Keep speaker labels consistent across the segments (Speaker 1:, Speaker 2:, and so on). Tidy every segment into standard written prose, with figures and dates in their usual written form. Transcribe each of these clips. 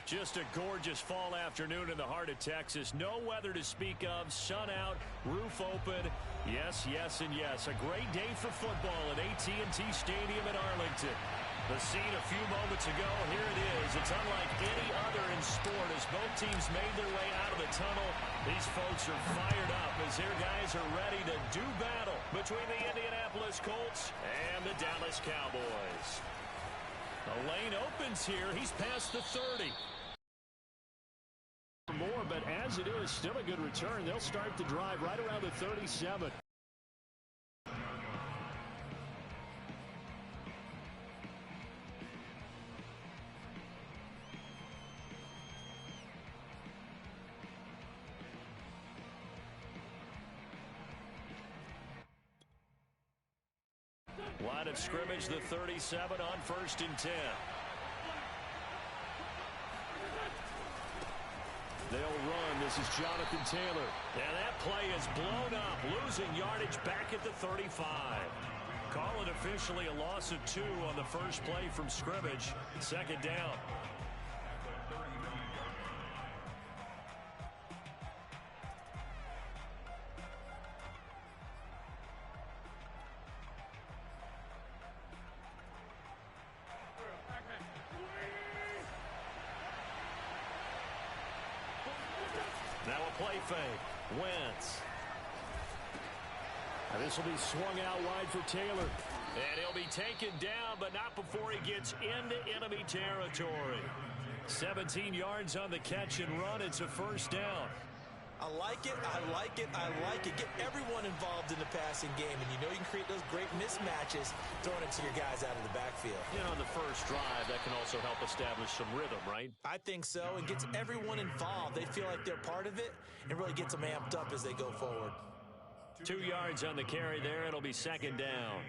Speaker 1: Just a gorgeous fall afternoon in the heart of Texas. No weather to speak of. Sun out, roof open. Yes, yes, and yes. A great day for football at AT&T Stadium in Arlington. The scene a few moments ago, here it is. It's unlike any other in sport as both teams made their way out of the tunnel. These folks are fired up as their guys are ready to do battle between the Indianapolis Colts and the Dallas Cowboys. The lane opens here. He's past the 30. More, but as it is, still a good return. They'll start the drive right around the 37. Line of scrimmage, the 37 on 1st and 10. They'll run. This is Jonathan Taylor. And that play is blown up, losing yardage back at the 35. Call it officially a loss of 2 on the first play from scrimmage. 2nd down. Now a play fake. Wentz. Now this will be swung out wide for Taylor. And he'll be taken down, but not before he gets into enemy territory. 17 yards on the catch and run. It's a 1st down.
Speaker 2: I like it, I like it, I like it. Get everyone involved in the passing game, and you know you can create those great mismatches throwing it to your guys out of the backfield.
Speaker 1: You know, in the first drive, that can also help establish some rhythm, right?
Speaker 2: I think so. It gets everyone involved. They feel like they're part of it, and really gets them amped up as they go forward.
Speaker 1: 2 yards on the carry there. It'll be 2nd down.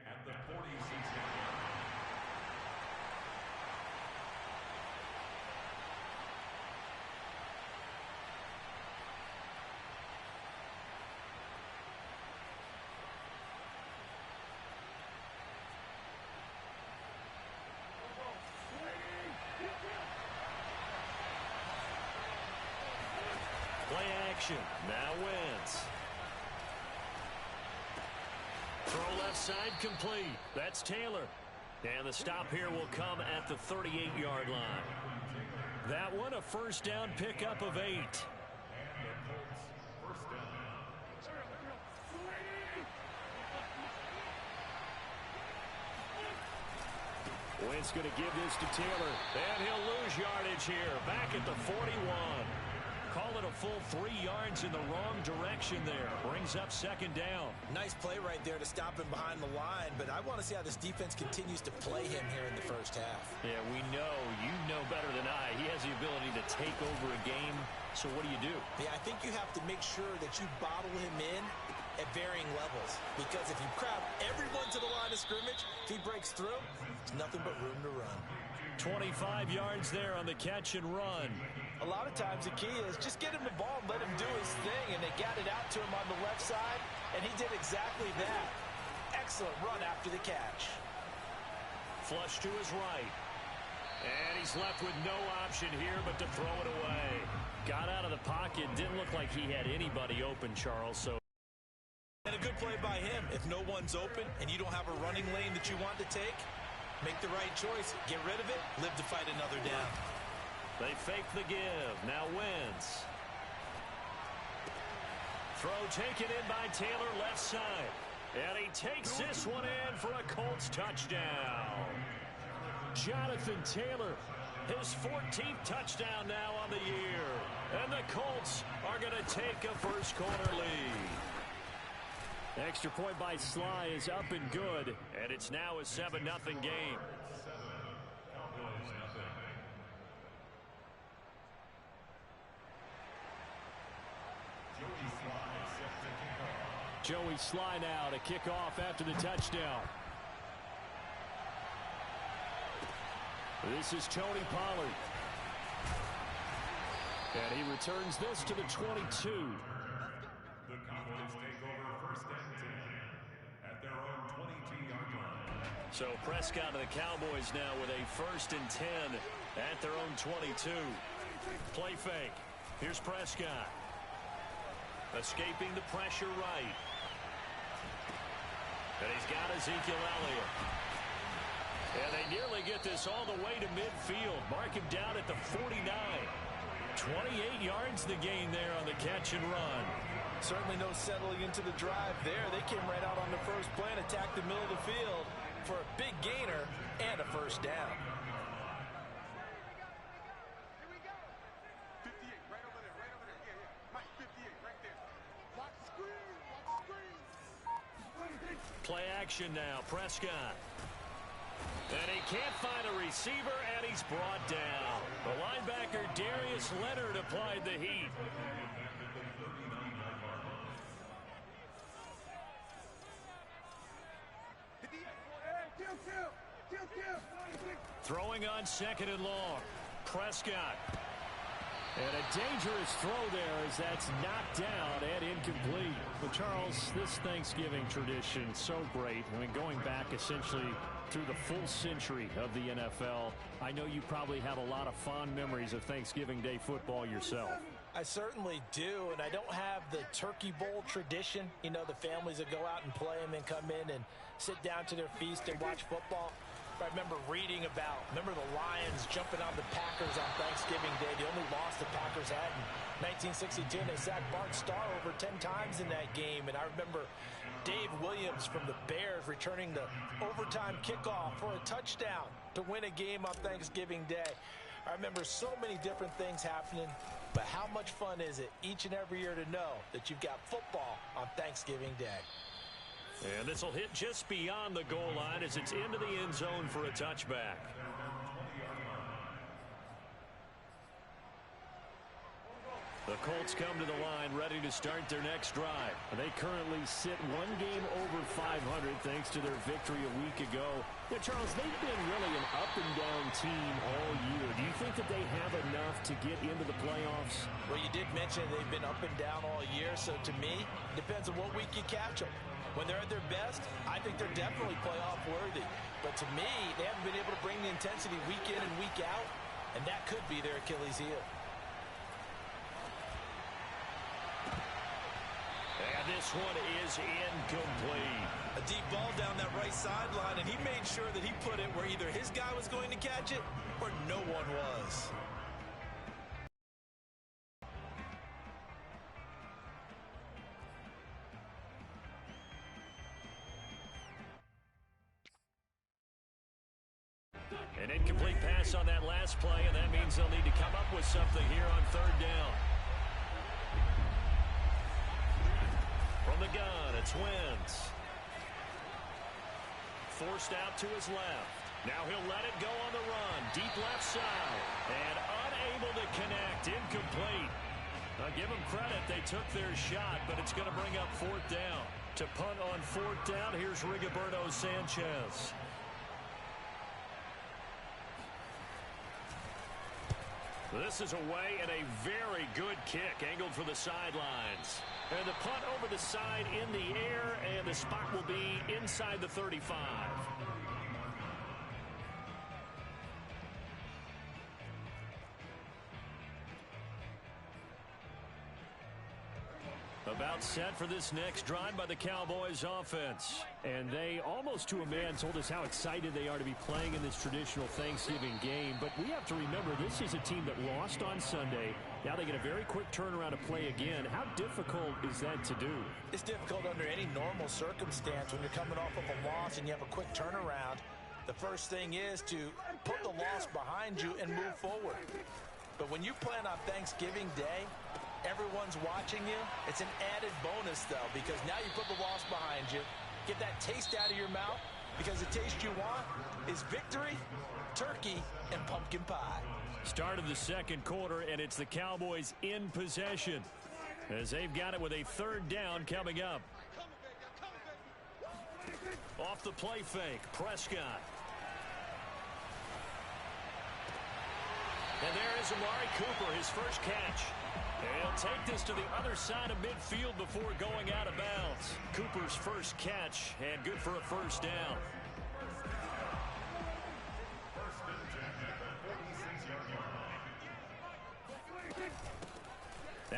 Speaker 3: At the 46-yard line.
Speaker 1: Play action. Now Wentz. Throw left side complete. That's Taylor. And the stop here will come at the 38-yard line. That one a 1st down pickup of 8. Wentz going to give this to Taylor. And he'll lose yardage here. Back at the 41. Call it a full 3 yards in the wrong direction there. Brings up 2nd down.
Speaker 2: Nice play right there to stop him behind the line, but I want to see how this defense continues to play him here in the 1st half.
Speaker 1: Yeah, we know. You know better than I. He has the ability to take over a game. So what do?
Speaker 2: Yeah, I think you have to make sure that you bottle him in at varying levels, because if you crowd everyone to the line of scrimmage, if he breaks through, there's nothing but room to run.
Speaker 1: 25 yards there on the catch and run.
Speaker 2: A lot of times the key is just get him the ball and let him do his thing, and they got it out to him on the left side, and he did exactly that. Excellent run after the catch.
Speaker 1: Flush to his right. And he's left with no option here but to throw it away. Got out of the pocket. Didn't look like he had anybody open, Charles. So.
Speaker 2: And a good play by him. If no one's open and you don't have a running lane that you want to take, make the right choice. Get rid of it. Live to fight another down.
Speaker 1: They fake the give. Now Wentz. Throw taken in by Taylor left side. And he takes this one in for a Colts touchdown. Jonathan Taylor, his 14th touchdown now on the year. And the Colts are going to take a first-quarter lead. Extra point by Sly is up and good. And it's now a 7-0 game. Joey Sly now to kick off after the touchdown. This is Tony Pollard. And he returns this to the 22.
Speaker 3: The Cowboys take over 1st and 10 at their own 22-yard line.
Speaker 1: So Prescott of the Cowboys now with a 1st and 10 at their own 22. Play fake. Here's Prescott. Escaping the pressure right. And he's got Ezekiel Elliott. And they nearly get this all the way to midfield. Mark him down at the 49. 28 yards the gain there on the catch and run.
Speaker 2: Certainly no settling into the drive there. They came right out on the first play and attacked the middle of the field for a big gainer and a first down.
Speaker 1: Play action now. Prescott. And he can't find a receiver, and he's brought down. The linebacker, Darius Leonard, applied the heat. Throwing on 2nd and long. Prescott. And a dangerous throw there as that's knocked down and incomplete.
Speaker 4: Well, Charles, this Thanksgiving tradition, so great. I mean, going back essentially through the full century of the NFL, I know you probably have a lot of fond memories of Thanksgiving Day football yourself.
Speaker 2: I certainly do, and I don't have the Turkey Bowl tradition. You know, the families that go out and play and then come in and sit down to their feast and watch football. I remember reading about, the Lions jumping on the Packers on Thanksgiving Day. The only loss the Packers had in 1962, and they sacked Bart Starr over 10 times in that game. And I remember Dave Williams from the Bears returning the overtime kickoff for a touchdown to win a game on Thanksgiving Day. I remember so many different things happening, but how much fun is it each and every year to know that you've got football on Thanksgiving Day?
Speaker 1: And this will hit just beyond the goal line as it's into the end zone for a touchback. The Colts come to the line ready to start their next drive.
Speaker 4: They currently sit one game over 500 thanks to their victory a week ago. Now, Charles, they've been really an up-and-down team all year. Do you think that they have enough to get into the playoffs?
Speaker 2: Well, you did mention they've been up and down all year, so to me, it depends on what week you catch them. When they're at their best, I think they're definitely playoff worthy. But to me, they haven't been able to bring the intensity week in and week out, and that could be their Achilles heel.
Speaker 1: And this one is incomplete.
Speaker 2: A deep ball down that right sideline, and he made sure that he put it where either his guy was going to catch it or no one was.
Speaker 1: An incomplete pass on that last play, and that means they'll need to come up with something here on 3rd down. From the gun, it's Wentz. Forced out to his left. Now he'll let it go on the run. Deep left side. And unable to connect. Incomplete. I'll give them credit. They took their shot, but it's going to bring up 4th down. To punt on 4th down, here's Rigoberto Sanchez. This is away and a very good kick angled for the sidelines. And the punt over the side in the air, and the spot will be inside the 35. About set for this next drive by the Cowboys offense. And they, almost to a man, told us how excited they are to be playing in this traditional Thanksgiving game. But we have to remember, this is a team that lost on Sunday. Now they get a very quick turnaround to play again. How difficult is that to do?
Speaker 2: It's difficult under any normal circumstance when you're coming off of a loss and you have a quick turnaround. The first thing is to put the loss behind you and move forward. But when you play on Thanksgiving Day, everyone's watching you. It's an added bonus, though, because now you put the loss behind you. Get that taste out of your mouth, because the taste you want is victory, turkey, and pumpkin pie.
Speaker 1: Start of the 2nd quarter, and it's the Cowboys in possession as they've got it with a 3rd down coming up. Off the play fake, Prescott. And there is Amari Cooper, his first catch. He'll take this to the other side of midfield before going out of bounds. Cooper's first catch, and good for a 1st down.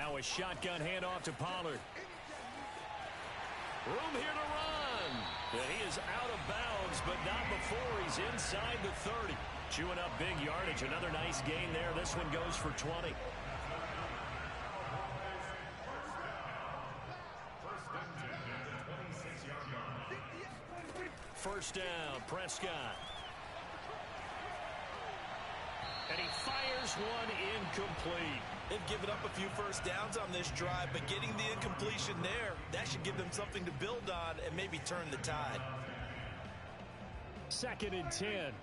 Speaker 1: Now a shotgun handoff to Pollard. Room here to run. And he is out of bounds, but not before he's inside the 30. Chewing up big yardage. Another nice gain there. This one goes for 20. First down, Prescott. And he fires one incomplete.
Speaker 2: They've given up a few first downs on this drive, but getting the incompletion there, that should give them something to build on and maybe turn the tide.
Speaker 4: 2nd and 10.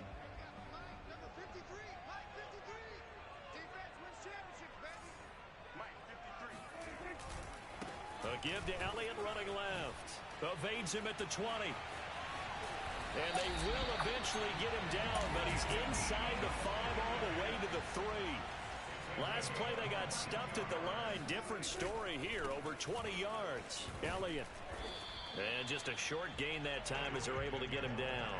Speaker 1: A give to Elliott running left. Evades him at the 20. And they will eventually get him down, but he's inside the 5 all the way to the 3. Last play they got stuffed at the line. Different story here, over 20 yards. Elliott. And just a short gain that time as they're able to get him down.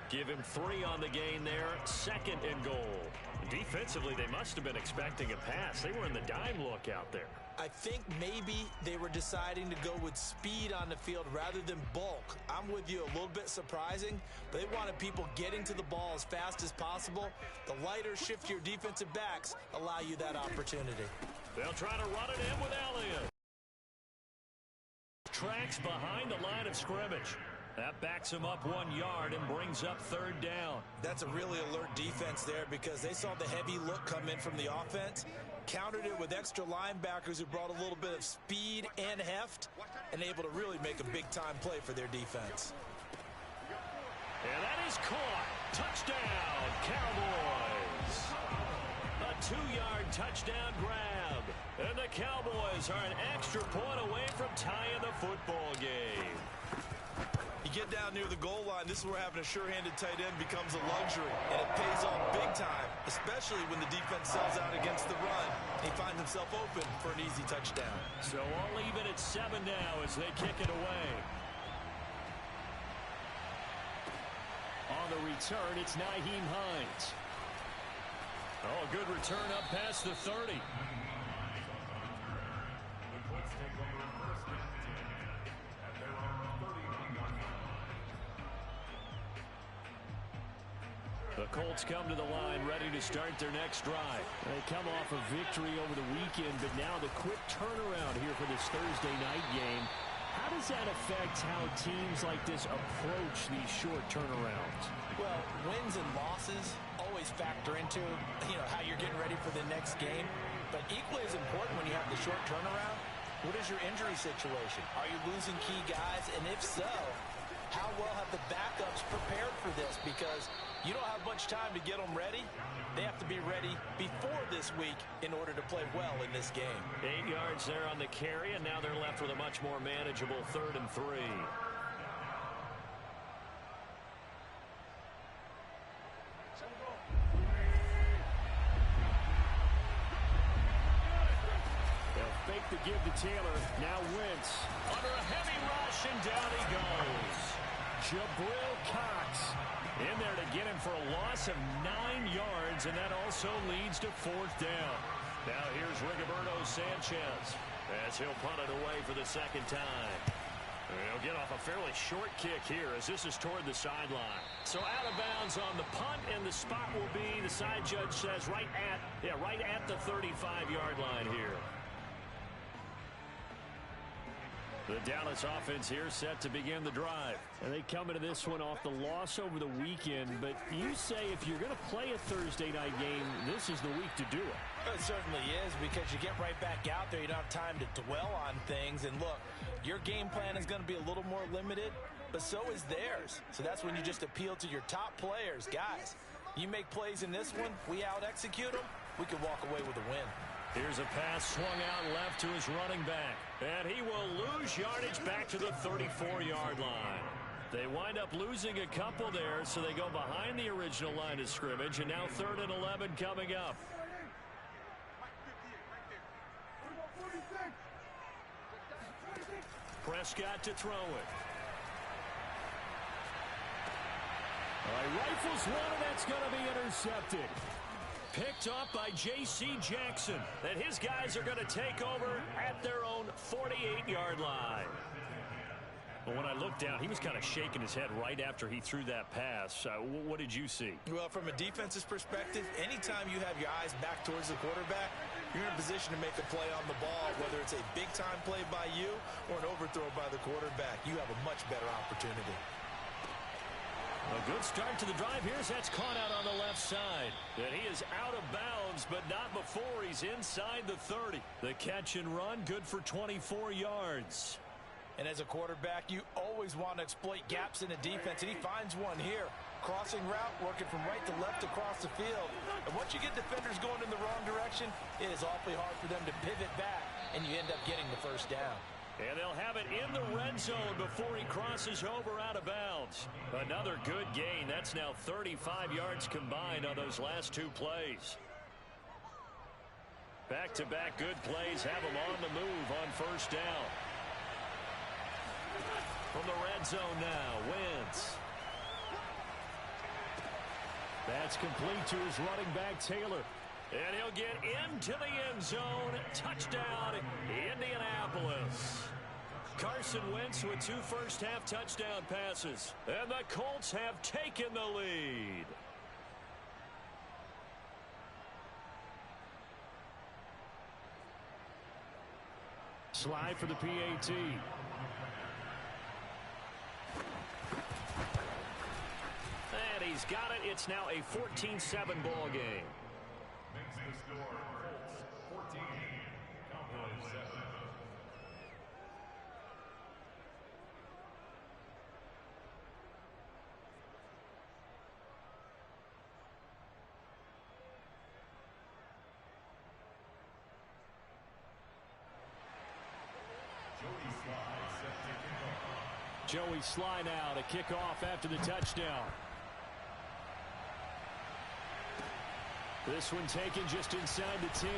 Speaker 1: Give him 3 on the gain there. 2nd and goal. Defensively, they must have been expecting a pass. They were in the dime look out there.
Speaker 2: I think maybe they were deciding to go with speed on the field rather than bulk. I'm with you, a little bit surprising, but they wanted people getting to the ball as fast as possible. The lighter, shiftier defensive backs allow you that opportunity.
Speaker 1: They'll try to run it in with Elliott. Tracks behind the line of scrimmage. That backs him up 1 yard and brings up 3rd down.
Speaker 2: That's a really alert defense there because they saw the heavy look come in from the offense, countered it with extra linebackers who brought a little bit of speed and heft, and able to really make a big-time play for their defense.
Speaker 1: And that is caught. Touchdown, Cowboys. A 2-yard touchdown grab. And the Cowboys are an extra point away from tying the football game.
Speaker 2: You get down near the goal line, this is where having a sure-handed tight end becomes a luxury, and it pays off big time, especially when the defense sells out against the run, and he finds himself open for an easy touchdown.
Speaker 1: So all even at 7 now as they kick it away.
Speaker 4: On the return, it's Nyheim Hines.
Speaker 1: Oh, a good return up past the 30. The Colts come to the line ready to start their next drive.
Speaker 4: They come off a victory over the weekend, but now the quick turnaround here for this Thursday night game. How does that affect how teams like this approach these short turnarounds?
Speaker 2: Well, wins and losses always factor into, how you're getting ready for the next game. But equally as important when you have the short turnaround, what is your injury situation? Are you losing key guys? And if so, how well have the backups prepared for this? Because you don't have much time to get them ready. They have to be ready before this week in order to play well in this game.
Speaker 1: 8 yards there on the carry, and now they're left with a much more manageable 3rd and 3.
Speaker 4: They'll fake the give to Taylor. Now Wentz.
Speaker 1: Under a heavy rush, and down he goes.
Speaker 4: Jabril Cox
Speaker 1: in there to get him for a loss of 9 yards, and that also leads to 4th down. Now here's Rigoberto Sanchez as he'll punt it away for the 2nd time. He'll get off a fairly short kick here as this is toward the sideline. So out of bounds on the punt, and the spot will be, the side judge says, right at the 35-yard line here. The Dallas offense here set to begin the drive.
Speaker 4: And they come into this one off the loss over the weekend. But you say if you're going to play a Thursday night game, this is the week to do it.
Speaker 2: It certainly is, because you get right back out there. You don't have time to dwell on things. And look, your game plan is going to be a little more limited, but so is theirs. So that's when you just appeal to your top players. Guys, you make plays in this one, we out-execute them, we can walk away with a win.
Speaker 1: Here's a pass swung out left to his running back. And he will lose yardage back to the 34-yard line. They wind up losing a couple there, so they go behind the original line of scrimmage, and now 3rd and 11 coming up. Prescott to throw it.
Speaker 4: All right, rifles one, and that's going to be intercepted.
Speaker 1: Picked off by J.C. Jackson. And his guys are going to take over at their own 48-yard line. But when I looked down, he was kind of shaking his head right after he threw that pass. What did you see?
Speaker 2: Well, from a defense's perspective, anytime you have your eyes back towards the quarterback, you're in a position to make a play on the ball, whether it's a big-time play by you or an overthrow by the quarterback. You have a much better opportunity.
Speaker 1: A good start to the drive here as that's caught out on the left side. And he is out of bounds, but not before he's inside the 30. The catch and run, good for 24 yards.
Speaker 2: And as a quarterback, you always want to exploit gaps in the defense, and he finds one here. Crossing route, working from right to left across the field. And once you get defenders going in the wrong direction, it is awfully hard for them to pivot back, and you end up getting the first down.
Speaker 1: And they'll have it in the red zone before he crosses over out of bounds. Another good gain. That's now 35 yards combined on those last two plays. Back-to-back good plays have him on the move on first down. From the red zone now, Wentz. That's complete to his running back, Taylor. And he'll get into the end zone. Touchdown, Indianapolis. Carson Wentz with 2 first-half touchdown passes. And the Colts have taken the lead.
Speaker 4: Slide for the PAT.
Speaker 1: And he's got it. It's now a 14-7 ball game.
Speaker 3: Makes the score Colts 14, Cowboys 7.
Speaker 4: Joey Sly now to kick off after the touchdown. This one taken just inside the 10.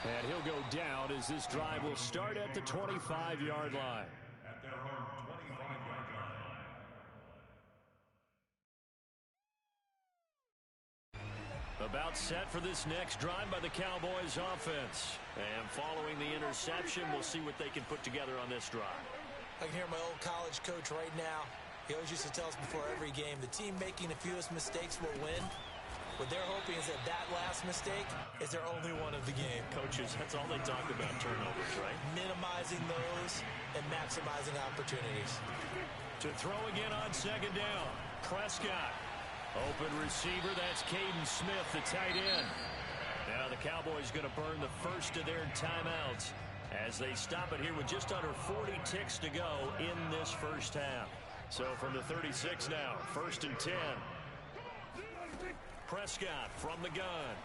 Speaker 4: And he'll go down as this drive will start at the 25-yard line.
Speaker 3: At their own 25-yard line.
Speaker 1: About set for this next drive by the Cowboys offense. And following the interception, we'll see what they can put together on this drive.
Speaker 2: I can hear my old college coach right now. He always used to tell us before every game, the team making the fewest mistakes will win. What they're hoping is that that last mistake is their only one of the game.
Speaker 1: Coaches, that's all they talk about, turnovers, right?
Speaker 2: Minimizing those and maximizing opportunities.
Speaker 1: To throw again on second down. Prescott. Open receiver, that's Caden Smith, the tight end. Now the Cowboys going to burn the first of their timeouts as they stop it here with just under 40 ticks to go in this first half. So from the 36 now, 1st and 10. Prescott from the gun.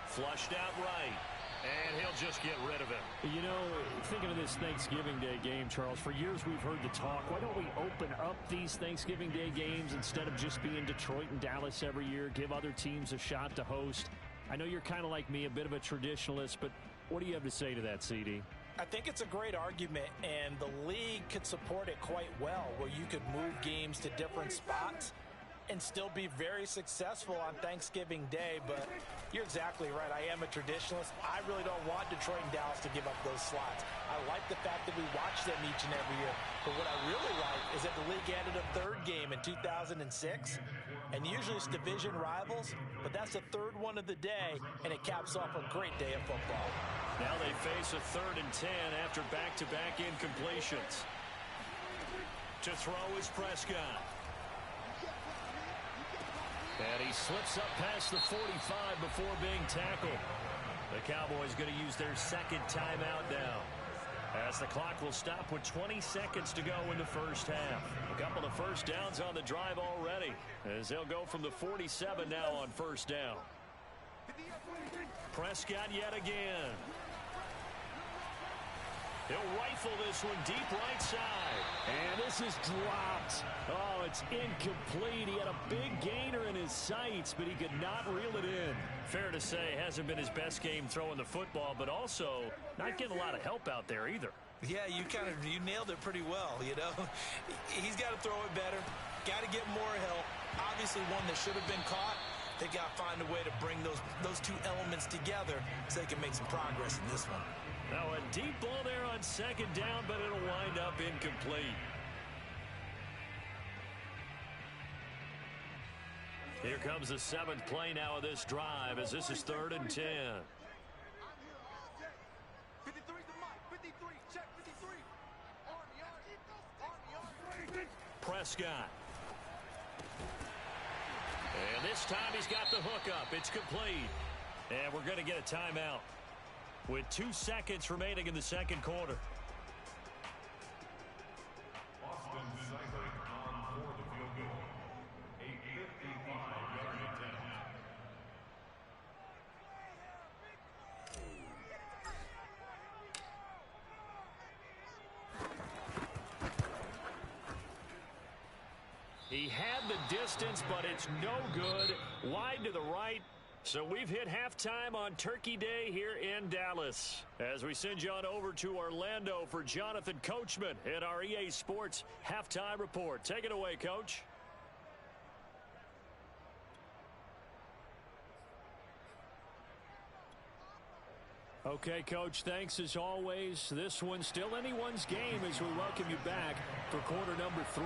Speaker 1: Flushed out right. And he'll just get rid of it.
Speaker 4: You know, thinking of this Thanksgiving Day game, Charles, for years we've heard the talk. Why don't we open up these Thanksgiving Day games instead of just being Detroit and Dallas every year, give other teams a shot to host? I know you're kind of like me, a bit of a traditionalist, but what do you have to say to that, CD?
Speaker 2: I think it's a great argument, and the league could support it quite well, where you could move games to different spots and still be very successful on Thanksgiving Day. But you're exactly right. I am a traditionalist. I really don't want Detroit and Dallas to give up those slots. I like the fact that we watch them each and every year. But what I really like is that the league added a third game in 2006. And usually it's division rivals, but that's the third one of the day, and it caps off a great day of football.
Speaker 1: Now they face a 3rd and 10 after back-to-back incompletions. To throw is Prescott. And he slips up past the 45 before being tackled. The Cowboys going to use their second timeout now, as the clock will stop with 20 seconds to go in the first half. A couple of first downs on the drive already, as they'll go from the 47 now on first down. Prescott yet again. He'll rifle this one deep right side.
Speaker 4: And this is dropped. Oh, it's incomplete. He had a big gainer in his sights, but he could not reel it in.
Speaker 1: Fair to say, hasn't been his best game throwing the football, but also not getting a lot of help out there either.
Speaker 2: Yeah, you nailed it pretty well, you know. He's got to throw it better, got to get more help. Obviously one that should have been caught, They got to find a way to bring those two elements together so they can make some progress in this one.
Speaker 1: Now a deep ball there on second down, but it'll wind up incomplete. Here comes the 7th play now of this drive as this is 3rd and 10. Prescott. And this time he's got the hook up. It's complete. And we're going to get a timeout with 2 seconds remaining in the second quarter. He had the distance, but it's no good. Wide to the right. So we've hit halftime on Turkey Day here in Dallas. As we send you on over to Orlando for Jonathan Coachman at our EA Sports Halftime Report. Take it away, Coach. Okay, Coach, thanks as always. This one's still anyone's game as we welcome you back for quarter number 3.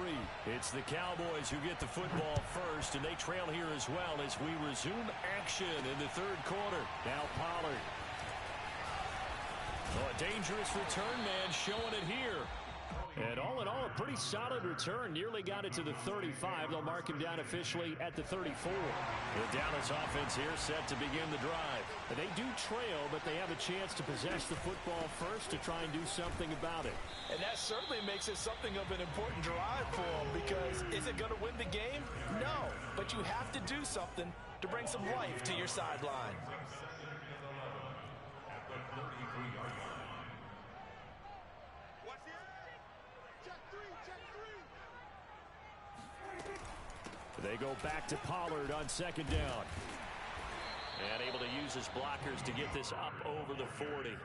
Speaker 1: It's the Cowboys who get the football first, and they trail here as well as we resume action in the 3rd quarter. Now Pollard. Oh, a dangerous return man showing it here. And all in all, a pretty solid return. Nearly got it to the 35. They'll mark him down officially at the 34. The Dallas offense here set to begin the drive. And they do trail, but they have a chance to possess the football first to try and do something about it.
Speaker 2: And that certainly makes it something of an important drive for them, because is it going to win the game? No, but you have to do something to bring some life to your sideline.
Speaker 1: They go back to Pollard on second down. And able to use his blockers to get this up over the 40.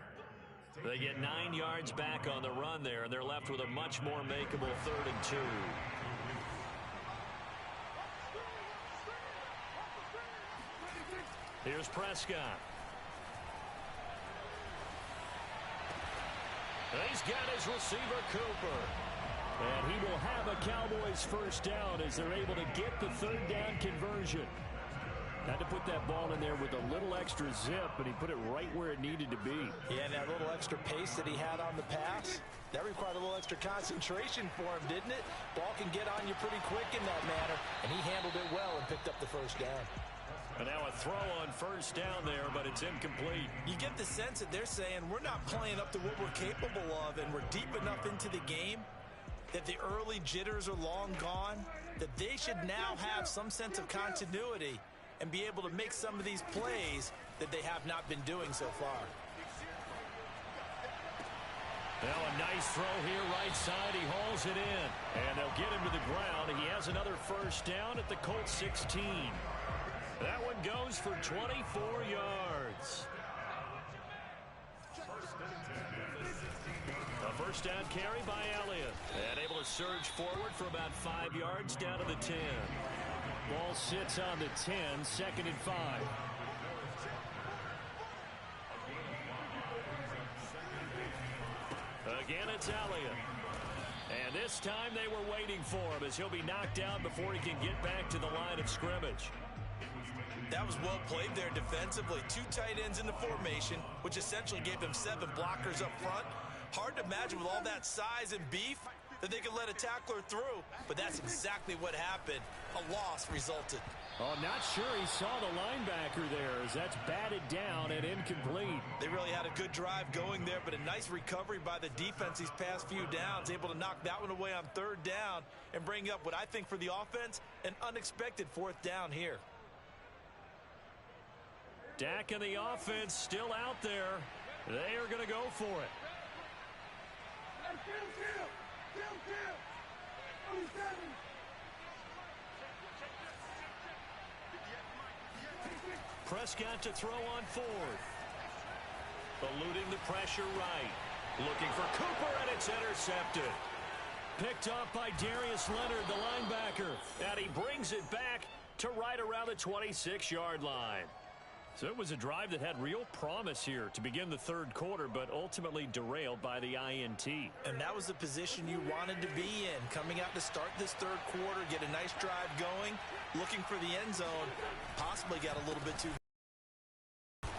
Speaker 1: They get 9 yards back on the run there, and they're left with a much more makeable 3rd and 2. Here's Prescott. He's got his receiver, Cooper. And he will have a Cowboys first down as they're able to get the 3rd down conversion. Had to put that ball in there with a little extra zip, but he put it right where it needed to be.
Speaker 2: Yeah, and that little extra pace that he had on the pass, that required a little extra concentration for him, didn't it? Ball can get on you pretty quick in that manner, and he handled it well and picked up the first down.
Speaker 1: And now a throw on first down there, but it's incomplete.
Speaker 2: You get the sense that they're saying we're not playing up to what we're capable of, and we're deep enough into the game that the early jitters are long gone, that they should now have some sense of continuity and be able to make some of these plays that they have not been doing so far.
Speaker 1: Now a nice throw here right side. He hauls it in. And they'll get him to the ground. He has another first down at the Colts 16. That one goes for 24 yards. A first down carry by Elliott. And able to surge forward for about 5 yards down to the 10. Ball sits on the 10, 2nd and 5. Again, it's Elliott. And this time they were waiting for him as he'll be knocked down before he can get back to the line of scrimmage.
Speaker 2: That was well played there defensively. 2 tight ends in the formation, which essentially gave them 7 blockers up front. Hard to imagine with all that size and beef that they could let a tackler through, but that's exactly what happened. A loss resulted.
Speaker 1: Oh, not sure he saw the linebacker there as that's batted down and incomplete.
Speaker 2: They really had a good drive going there, but a nice recovery by the defense these past few downs, able to knock that one away on 3rd down and bring up what I think for the offense, an unexpected 4th down here.
Speaker 1: Dak and the offense still out there. They are going to go for it. Prescott to throw on 4th. Eluding the pressure right. Looking for Cooper, and it's intercepted. Picked up by Darius Leonard, the linebacker. And he brings it back to right around the 26-yard line. So it was a drive that had real promise here to begin the third quarter, but ultimately derailed by the INT.
Speaker 2: And that was the position you wanted to be in, coming out to start this third quarter, get a nice drive going, looking for the end zone, possibly got a little bit too.
Speaker 1: And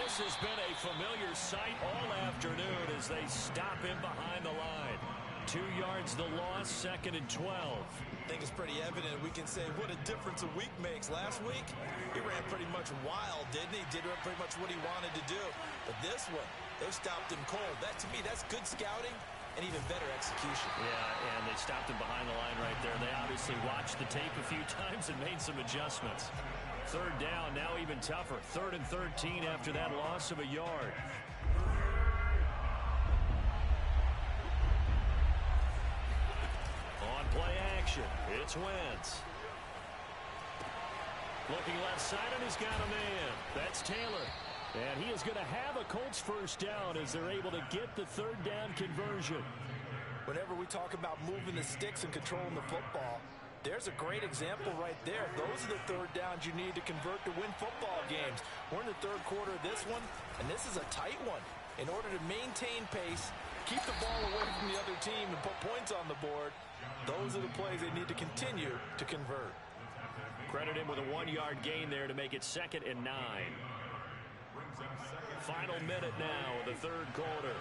Speaker 1: this has been a familiar sight all afternoon as they stop him behind the line. 2 yards the loss, 2nd and 12.
Speaker 2: I think it's pretty evident. We can say what a difference a week makes. Last week, he ran pretty much wild, didn't he? Did pretty much what he wanted to do. But this one, they stopped him cold. That, to me, that's good scouting and even better execution.
Speaker 1: Yeah, and they stopped him behind the line right there. They obviously watched the tape a few times and made some adjustments. Third down, now even tougher. 3rd and 13 after that loss of a yard. On play action, it's Wentz. Looking left side, and he's got a man. That's Taylor. And he is going to have a Colts first down as they're able to get the third down conversion.
Speaker 2: Whenever we talk about moving the sticks and controlling the football, there's a great example right there. Those are the third downs you need to convert to win football games. We're in the third quarter of this one, and this is a tight one. In order to maintain pace, keep the ball away from the other team, and put points on the board, those are the plays they need to continue to convert.
Speaker 1: Credit him with a 1-yard gain there to make it 2nd and 9. Final minute now of the third quarter.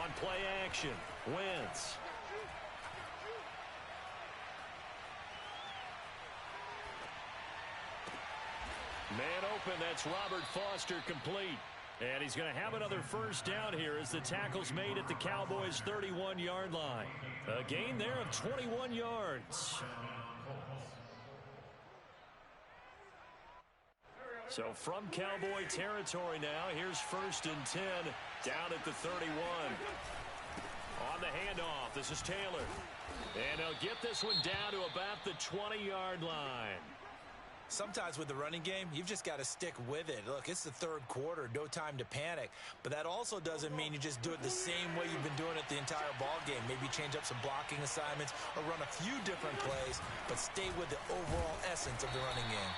Speaker 1: On play action, Wentz. Man open, that's Robert Foster complete. And he's going to have another first down here as the tackle's made at the Cowboys' 31-yard line. A gain there of 21 yards. So from Cowboy territory now, here's 1st and 10 down at the 31. On the handoff, this is Taylor. And he'll get this one down to about the 20-yard line.
Speaker 2: Sometimes with the running game, you've just got to stick with it. Look, it's the third quarter, no time to panic. But that also doesn't mean you just do it the same way you've been doing it the entire ball game. Maybe change up some blocking assignments or run a few different plays, but stay with the overall essence of the running game.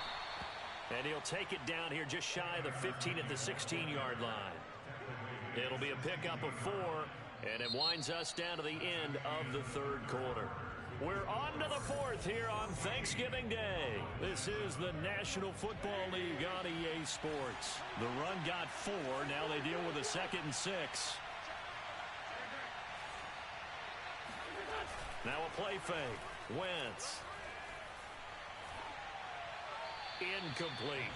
Speaker 1: And he'll take it down here just shy of the 15 at the 16-yard line. It'll be a pickup of 4, and it winds us down to the end of the third quarter. We're on to the 4th here on Thanksgiving Day. This is the National Football League on EA Sports. The run got 4. Now they deal with a 2nd and 6. Now a play fake. Wentz. Incomplete.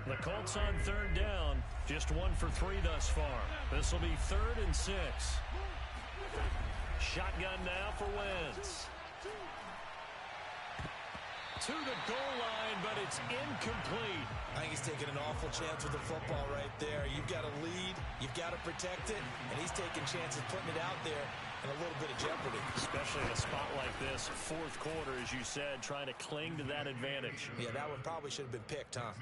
Speaker 1: The Colts on third down, just 1 for 3 thus far. This will be 3rd and 6. Shotgun now for Wentz. To the goal line, but it's incomplete.
Speaker 2: I think he's taking an awful chance with the football right there. You've got to lead, you've got to protect it, and he's taking chances putting it out there in a little bit of jeopardy.
Speaker 1: Especially in a spot like this, 4th quarter, as you said, trying to cling to that advantage.
Speaker 2: Yeah, that one probably should have been picked, huh?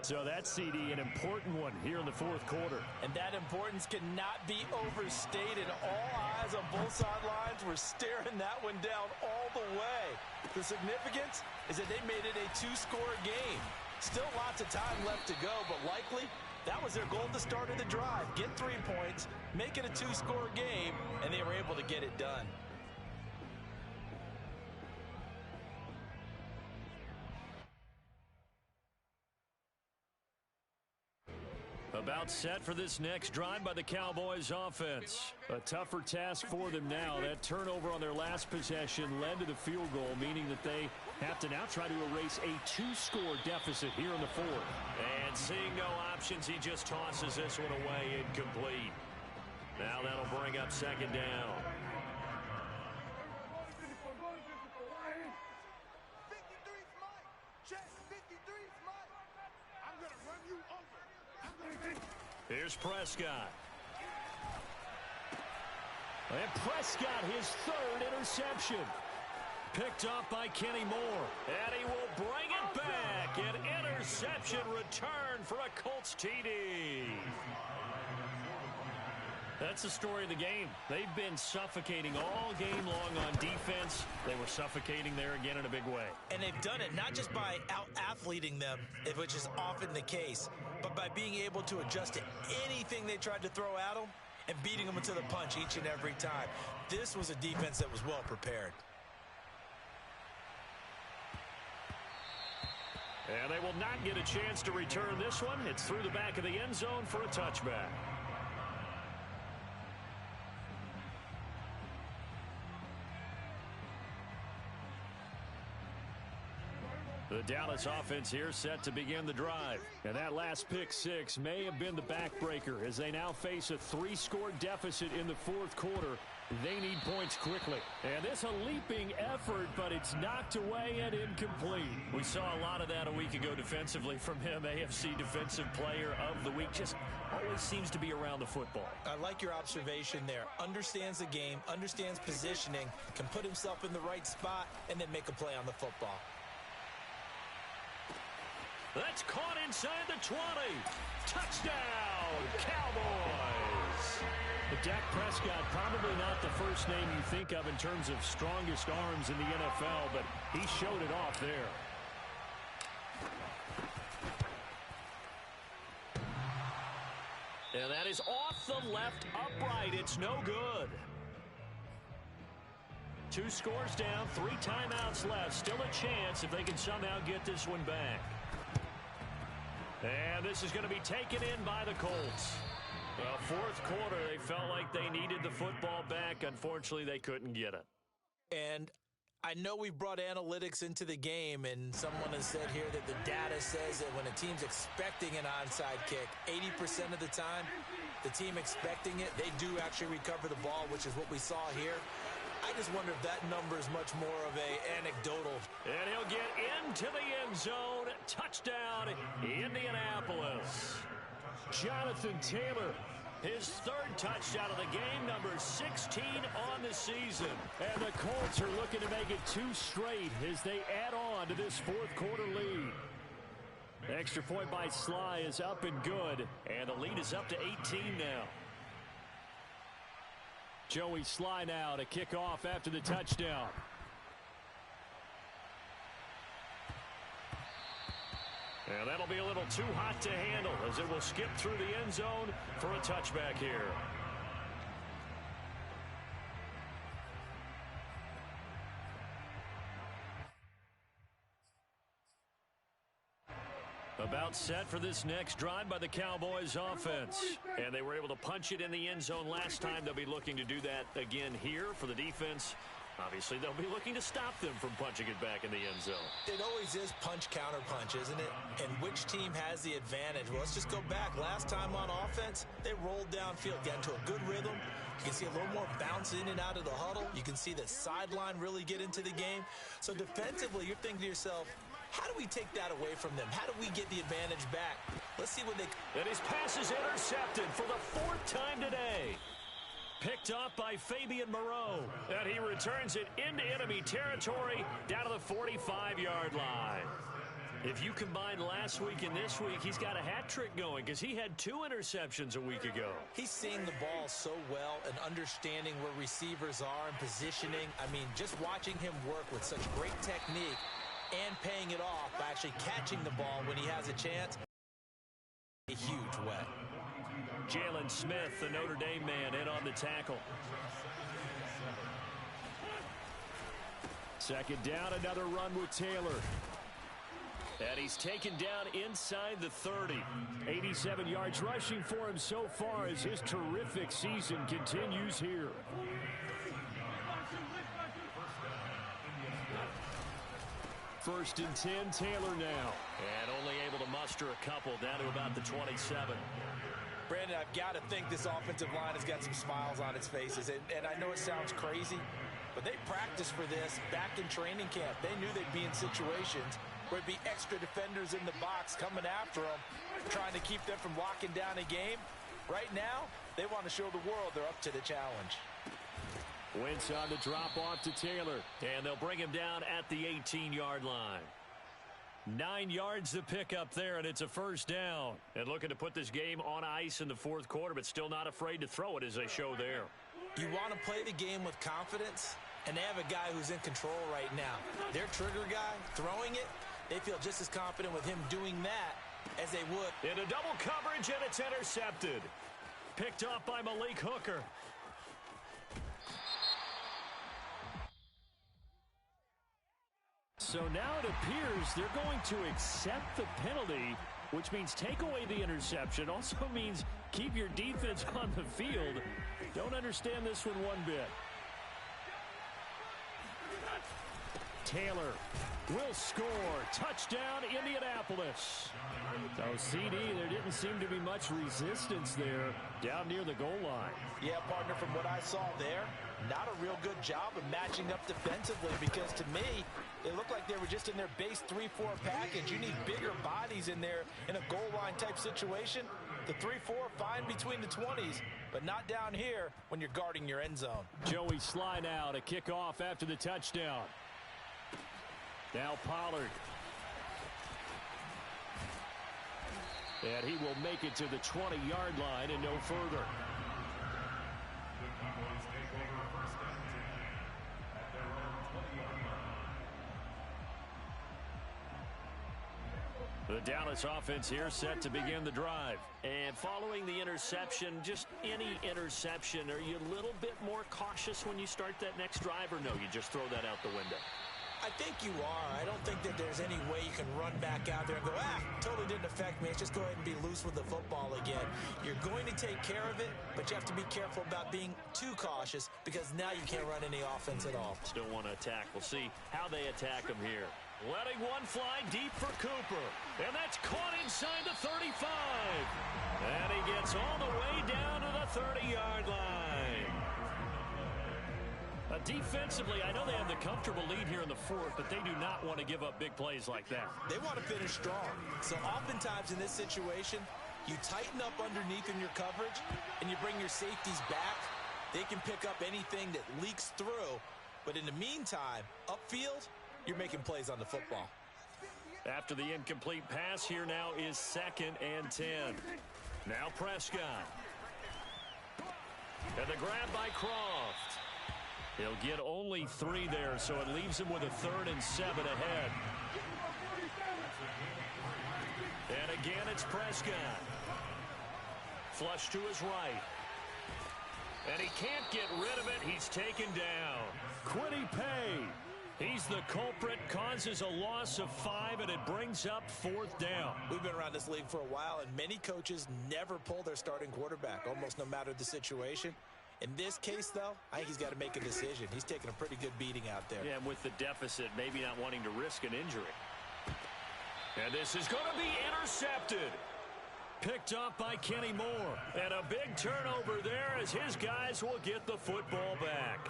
Speaker 1: So that CD, an important one here in the 4th quarter.
Speaker 2: And that importance cannot be overstated. All eyes on both sidelines were staring that one down all the way. The significance is that they made it a 2-score game. Still lots of time left to go, but likely that was their goal at the start of the drive. Get 3 points, make it a 2-score game, and they were able to get it done.
Speaker 1: About set for this next drive by the Cowboys offense. A tougher task for them now. That turnover on their last possession led to the field goal, meaning that they have to now try to erase a 2-score deficit here in the 4th. And seeing no options, he just tosses this one away incomplete. Now that'll bring up 2nd down. Here's Prescott. And Prescott, his 3rd interception. Picked up by Kenny Moore. And he will bring it back. An interception return for a Colts TD. That's the story of the game. They've been suffocating all game long on defense. They were suffocating there again in a big way.
Speaker 2: And they've done it not just by out-athleting them, which is often the case, but by being able to adjust to anything they tried to throw at them and beating them to the punch each and every time. This was a defense that was well prepared.
Speaker 1: And they will not get a chance to return this one. It's through the back of the end zone for a touchback. The Dallas offense here set to begin the drive. And that last pick six may have been the backbreaker as they now face a 3-score deficit in the fourth quarter. They need points quickly. And this a leaping effort, but it's knocked away and incomplete. We saw a lot of that a week ago defensively from him. AFC Defensive Player of the Week. Just always seems to be around the football.
Speaker 2: I like your observation there. Understands the game, understands positioning, can put himself in the right spot, and then make a play on the football.
Speaker 1: That's caught inside the 20. Touchdown, Cowboys. Dak Prescott, probably not the first name you think of in terms of strongest arms in the NFL, but he showed it off there. And that is off the left upright. It's no good. 2 scores down, 3 timeouts left. Still a chance if they can somehow get this one back. And this is going to be taken in by the Colts. Well, fourth quarter, they felt like they needed the football back. Unfortunately, they couldn't get it.
Speaker 2: And I know we've brought analytics into the game, and someone has said here that the data says that when a team's expecting an onside kick, 80% of the time, the team expecting it, they do actually recover the ball, which is what we saw here. I just wonder if that number is much more of a anecdotal.
Speaker 1: And he'll get into the end zone. Touchdown, Indianapolis. Jonathan Taylor, his 3rd touchdown of the game, number 16 on the season. And the Colts are looking to make it 2 straight as they add on to this fourth quarter lead. Extra point by Sly is up and good, and the lead is up to 18 now. Joey Sly now to kick off after the touchdown. And that'll be a little too hot to handle as it will skip through the end zone for a touchback here. About set for this next drive by the Cowboys offense. And they were able to punch it in the end zone last time. They'll be looking to do that again here for the defense. Obviously, they'll be looking to stop them from punching it back in the end zone.
Speaker 2: It always is punch-counter punch, isn't it? And which team has the advantage? Well, let's just go back. Last time on offense, they rolled downfield, got into a good rhythm. You can see a little more bounce in and out of the huddle. You can see the sideline really get into the game. So defensively, you're thinking to yourself, how do we take that away from them? How do we get the advantage back? Let's see what they...
Speaker 1: And his pass is intercepted for the 4th time today. Picked up by Fabian Moreau. And he returns it into enemy territory down to the 45-yard line. If you combine last week and this week, he's got a hat trick going because he had 2 interceptions a week ago.
Speaker 2: He's seeing the ball so well and understanding where receivers are and positioning. I mean, just watching him work with such great technique and paying it off by actually catching the ball when he has a chance. A huge wet.
Speaker 1: Jalen Smith, the Notre Dame man, in on the tackle. Second down, another run with Taylor. And he's taken down inside the 30. 87 yards rushing for him so far as his terrific season continues here. First and 10, Taylor now. And only able to muster a couple down to about the 27.
Speaker 2: Brandon, I've got to think this offensive line has got some smiles on its faces. And I know it sounds crazy, but they practiced for this back in training camp. They knew they'd be in situations where it'd be extra defenders in the box coming after them, trying to keep them from locking down a game. Right now, they want to show the world they're up to the challenge.
Speaker 1: Wentz on the drop-off to Taylor. And they'll bring him down at the 18-yard line. 9 yards to pick up there, and it's a first down. And looking to put this game on ice in the fourth quarter, but still not afraid to throw it as they show there.
Speaker 2: You want to play the game with confidence, and they have a guy who's in control right now. Their trigger guy, throwing it, they feel just as confident with him doing that as they would.
Speaker 1: Into double coverage, and it's intercepted. Picked off by Malik Hooker. So now it appears they're going to accept the penalty, which means take away the interception. Also means keep your defense on the field. Don't understand this one bit. Taylor will score. Touchdown, Indianapolis. So CD, there didn't seem to be much resistance there down near the goal line.
Speaker 2: Yeah, partner, from what I saw there, not a real good job of matching up defensively, because to me, it looked like they were just in their base 3-4 package. You need bigger bodies in there in a goal line type situation. The 3-4, fine between the 20s, but not down here when you're guarding your end zone.
Speaker 1: Joey Sly now to kick off after the touchdown. Now Pollard. And he will make it to the 20-yard line and no further.
Speaker 3: The Cowboys take over first and 10 at their own 20-yard line.
Speaker 1: The Dallas offense here set to begin the drive. And following the interception, just any interception, are you a little bit more cautious when you start that next drive, or no, you just throw that out the window?
Speaker 2: I think you are. I don't think that there's any way you can run back out there and go, totally didn't affect me. Let's just go ahead and be loose with the football again. You're going to take care of it, but you have to be careful about being too cautious, because now you can't run any offense at all.
Speaker 1: Still want to attack. We'll see how they attack them here. Letting one fly deep for Cooper. And that's caught inside the 35. And he gets all the way down to the 30-yard line. Defensively, I know they have the comfortable lead here in the fourth, but they do not want to give up big plays like that.
Speaker 2: They want to finish strong. So oftentimes in this situation, you tighten up underneath in your coverage, and you bring your safeties back. They can pick up anything that leaks through. But in the meantime, upfield, you're making plays on the football.
Speaker 1: After the incomplete pass, here now is 2nd and 10. Now Prescott. And the grab by Croft. He'll get only 3 there, so it leaves him with a 3rd and 7 ahead. And again, it's Prescott. Flush to his right. And he can't get rid of it. He's taken down. Quiddy Pay. He's the culprit, causes a loss of 5, and it brings up 4th down.
Speaker 2: We've been around this league for a while, and many coaches never pull their starting quarterback, almost no matter the situation. In this case, though, I think he's got to make a decision. He's taking a pretty good beating out there.
Speaker 1: Yeah, and with the deficit, maybe not wanting to risk an injury. And this is going to be intercepted. Picked up by Kenny Moore. And a big turnover there as his guys will get the football back.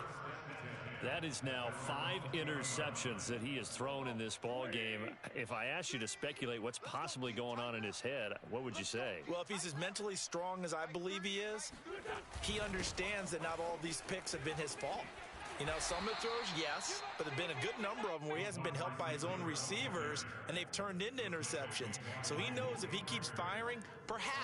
Speaker 1: That is now 5 interceptions that he has thrown in this ball game. If I asked you to speculate what's possibly going on in his head, what would you say?
Speaker 2: Well, if he's as mentally strong as I believe he is, he understands that not all these picks have been his fault. You know, some of the throws, yes, but there have been a good number of them where he hasn't been helped by his own receivers, and they've turned into interceptions. So he knows if he keeps firing, perhaps